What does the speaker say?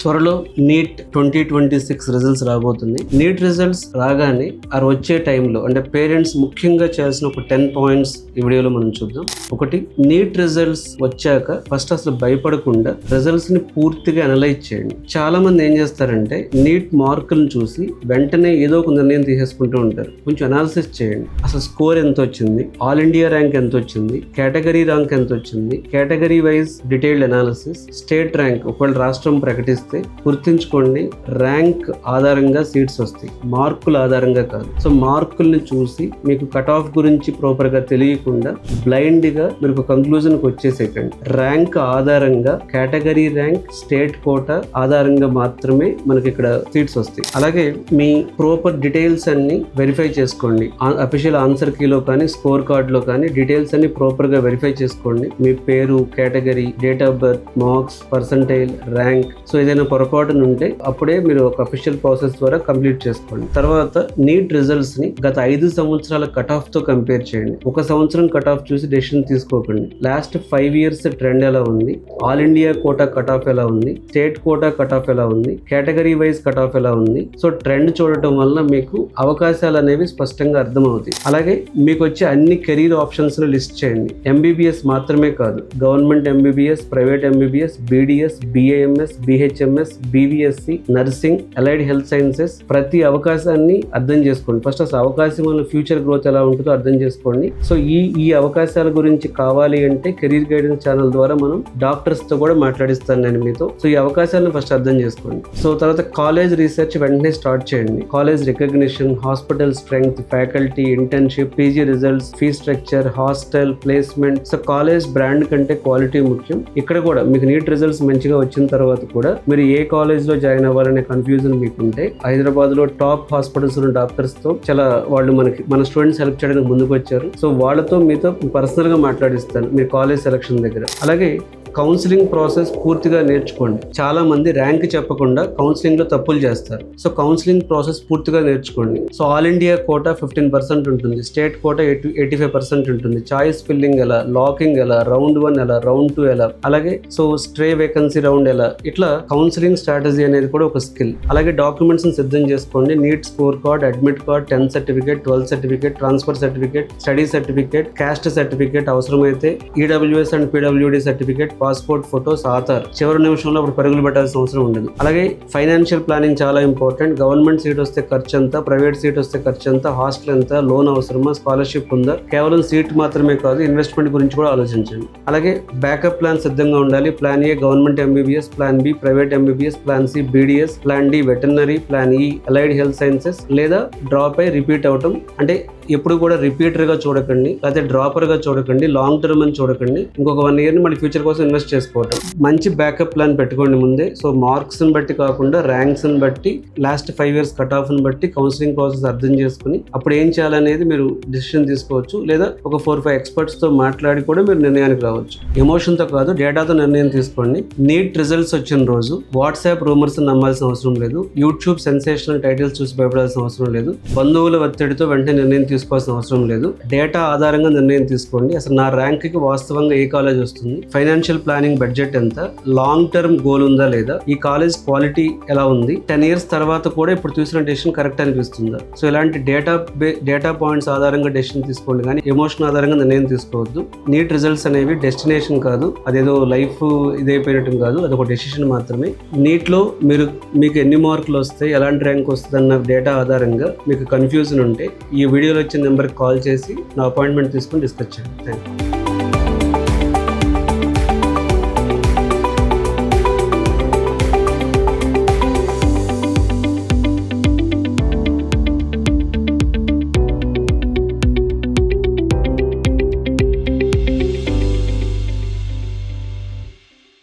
త్వరలో neat 2026 results రాబోతుంది. NEET results రాగానే ఆ వచ్చే టైంలో అంటే పేరెంట్స్ ముఖ్యంగా చేయాల్సిన ఒక 10 పాయింట్స్ ఈ వీడియోలో మనం చూద్దాం. ఒకటి, నీట్ రిజల్ట్స్ వచ్చాక ఫస్ట్ అసలు భయపడకుండా రిజల్ట్స్ ని పూర్తిగా అనలైజ్ చేయండి. చాలా మంది ఏం చేస్తారంటే నీట్ మార్కులను చూసి వెంటనే ఏదో ఒక నిర్ణయం తీసేసుకుంటూ ఉంటారు. కొంచెం అనాలిసిస్ చేయండి. అసలు స్కోర్ ఎంత వచ్చింది, ఆల్ ఇండియా ర్యాంక్ ఎంత వచ్చింది, కేటగిరీ ర్యాంక్ ఎంత వచ్చింది, category wise detailed analysis, state rank ఒకవేళ రాష్ట్రం ప్రకటిస్తే గుర్తుంచుకోండి, ర్యాంక్ ఆధారంగా సీట్స్ వస్తాయి, మార్కుల ఆధారంగా కాదు. సో మార్కుల్ని చూసి మీకు కట్ ఆఫ్ గురించి ప్రాపర్ గా తెలియకుండా బ్లైండ్ గా మీరు కంక్లూజన్ కి వచ్చేసేకండి. ర్యాంక్ ఆధారంగా కేటగిరీ ర్యాంక్, స్టేట్ కోటా ఆధారంగా మాత్రమే మనకి ఇక్కడ సీట్స్ వస్తాయి. అలాగే మీ ప్రాపర్ డీటెయిల్స్ అన్ని వెరిఫై చేసుకోండి. అఫీషియల్ ఆన్సర్ కీలో కానీ స్కోర్ కార్డ్ లో కానీ డీటెయిల్స్ అన్ని ప్రాపర్ గా వెరిఫై చేసుకోండి. మీ పేరు, category, date of birth, marks, percentile, rank. So ఏదైనా పొరపాటున ఉంటే అప్పుడే మీరు ఒక అఫీషియల్ ప్రాసెస్ ద్వారా కంప్లీట్ చేసుకోండి. తర్వాత నీట్ రిజల్ట్స్ ని గత 5 సంవత్సరాల కట్ ఆఫ్ తో కంపేర్ చేయండి. ఒక సంవత్సరం కట్ ఆఫ్ చూసి డెసిషన్ తీసుకోకండి. లాస్ట్ 5 years ట్రెండ్ ఎలా ఉంది, all India quota cut off ఎలా ఉంది, స్టేట్ కోటా కట్ ఆఫ్ ఎలా ఉంది, కేటగిరీ వైజ్ కట్ ఆఫ్ ఎలా ఉంది. సో ట్రెండ్ చూడటం వల్ల మీకు అవకాశాలు అనేవి స్పష్టంగా అర్థమవుతాయి. అలాగే మీకు వచ్చే అన్ని కెరీర్ ఆప్షన్స్ ని లిస్ట్ చేయండి. ఎంబీబీఎస్ మాత్రమే కాదు, government MBBS, private MBBS, BDS, BAMS, BHMS, BVSc, nursing, allied health sciences. ప్రతి అవకాశాన్ని అర్థం చేసుకోండి. ఫస్ట్ అసలు అవకాశం వల్ల ఫ్యూచర్ గ్రోత్ ఎలా ఉంటుందో అర్థం చేసుకోండి. సో ఈ అవకాశాల గురించి కావాలి అంటే కెరీర్ గైడెన్స్ ఛానల్ ద్వారా మనం డాక్టర్స్ తో కూడా మాట్లాడిస్తాను నేను మీతో. సో ఈ అవకాశాలను ఫస్ట్ అర్థం చేసుకోండి. సో తర్వాత కాలేజ్ రీసెర్చ్ వెంటనే స్టార్ట్ చేయండి. College recognition, hospital strength, faculty, internship, PG results, fee structure, hostel placement. So college brand కంటే క్వాలిటీ ముఖ్యం. ఇక్కడ కూడా మీకు నీట్ రిజల్ట్స్ మంచిగా వచ్చిన తర్వాత కూడా మీరు ఏ కాలేజ్ లో జాయిన్ అవ్వాలనే కన్ఫ్యూజన్ మీకుంటే హైదరాబాద్ లో టాప్ హాస్పిటల్స్ ఉన్న డాక్టర్స్ తో చాలా వాళ్ళు మన స్టూడెంట్స్ హెల్ప్ చేయడానికి ముందుకు వచ్చారు. సో వాళ్ళతో మీతో పర్సనల్ గా మాట్లాడిస్తాను మీరు కాలేజ్ సెలక్షన్ దగ్గర. అలాగే కౌన్సిలింగ్ ప్రాసెస్ పూర్తిగా నేర్చుకోండి. చాలా మంది ర్యాంక్ చెప్పకుండా కౌన్సిలింగ్ లో తప్పులు చేస్తారు. సో కౌన్సిలింగ్ ప్రాసెస్ పూర్తిగా నేర్చుకోండి. సో ఆల్ ఇండియా కోటా 15% ఉంటుంది, స్టేట్ కోటా 85% ఉంటుంది, చాయిస్ ఫిల్లింగ్ ఎలా, లాకింగ్ ఎలా, రౌండ్ 1 ఎలా, రౌండ్ 2 ఎలా, అలాగే సో స్ట్రే వేకెన్సీ రౌండ్ ఎలా, ఇట్లా కౌన్సిలింగ్ స్ట్రాటజీ అనేది కూడా ఒక స్కిల్. అలాగే డాక్యుమెంట్స్ సిద్ధం చేసుకోండి. NEET score card, admit card, 10th certificate, 12th certificate, transfer certificate, study certificate, caste certificate, అవసరమైతే EWS and PWD certificate, passport photos, Aadhaar. చివరి నిమిషంలో అప్పుడు పరుగులు పెట్టాల్సిన అవసరం ఉండదు. అలాగే ఫైనాన్షియల్ ప్లానింగ్ చాలా ఇంపార్టెంట్. గవర్నమెంట్ సీట్ వస్తే ఖర్చు ఎంత, ప్రైవేట్ సీట్ వస్తే ఖర్చు ఎంత, హాస్టల్ ఎంత, లోన్ అవసరమా, స్కాలర్షిప్ ఉందా, కేవలం సీట్ మాత్రమే కాదు ఇన్వెస్ట్మెంట్ గురించి కూడా ఆలోచించండి. అలాగే బ్యాకప్ ప్లాన్ సిద్ధంగా ఉండాలి. Plan A government MBBS, plan B private MBBS, plan C BDS, plan D veterinary, plan E allied health sciences. లేదా డ్రాప్ అయి రిపీట్ అవటం అంటే ఎప్పుడు కూడా రిపీటర్ గా చూడకండి, లేకపోతే డ్రాపర్ గా చూడకండి, లాంగ్ టర్మ్ అని చూడకండి. ఇంకొక 1 year ని మళ్ళీ ఫ్యూచర్ కోసం ఇన్వెస్ట్ చేసుకోవటం. మంచి బ్యాకప్ ప్లాన్ పెట్టుకోండి ముందే. సో మార్క్స్ ని బట్టి కాకుండా ర్యాంక్స్ ని బట్టి, లాస్ట్ 5 years కట్ ఆఫ్ ని బట్టి కౌన్సిలింగ్ ప్రాసెస్ అర్థం చేసుకుని అప్పుడు ఏం చేయాలనేది మీరు డిసిషన్ తీసుకోవచ్చు. లేదా ఒక 4-5 experts తో మాట్లాడి కూడా మీరు నిర్ణయానికి రావచ్చు. ఎమోషన్ తో కాదు, డేటాతో నిర్ణయం తీసుకోండి. నీట్ రిజల్ట్స్ వచ్చిన రోజు వాట్సాప్ రూమర్స్ నమ్మాల్సిన అవసరం లేదు. యూట్యూబ్ సెన్సేషనల్ టైటిల్స్ చూసి భయపడాల్సిన అవసరం లేదు. బంధువుల ఒత్తిడితో వెంటనే నిర్ణయం తీసుకోవాల్సిన అవసరం లేదు. డేటా ఆధారంగా నిర్ణయం తీసుకోండి. అసలు నా ర్యాంక్ కి వాస్తవంగా ఏ కాలేజ్ వస్తుంది, ఫైనాన్షియల్ ప్లానింగ్, బడ్జెట్ ఎంత, లాంగ్ టర్మ్ గోల్ ఉందా లేదా, ఈ కాలేజ్ క్వాలిటీ ఎలా ఉంది, 10 years తర్వాత కూడా ఇప్పుడు చూసిన డెసిషన్ కరెక్ట్ అనిపిస్తుందా. సో ఇలాంటి డేటా పాయింట్స్ ఆధారంగా డెసిషన్ తీసుకోండి, కానీ ఎమోషన్ ఆధారంగా నిర్ణయం తీసుకోవద్దు. నీట్ రిజల్ట్స్ అనేవి డెస్టినేషన్ కాదు, అదేదో లైఫ్ ఇదైపోయినట్టు కాదు, అదొక డెసిషన్ మాత్రమే. నీట్లో మీకు ఎన్ని మార్కులు వస్తాయి, ఎలాంటి ర్యాంక్ వస్తుంది అన్న డేటా ఆధారంగా మీకు కన్ఫ్యూజన్ ఉంటే ఈ వీడియోలో వచ్చిన నెంబర్కి కాల్ చేసి నా అపాయింట్మెంట్ తీసుకుని డిస్కస్ చేయండి. Thank you.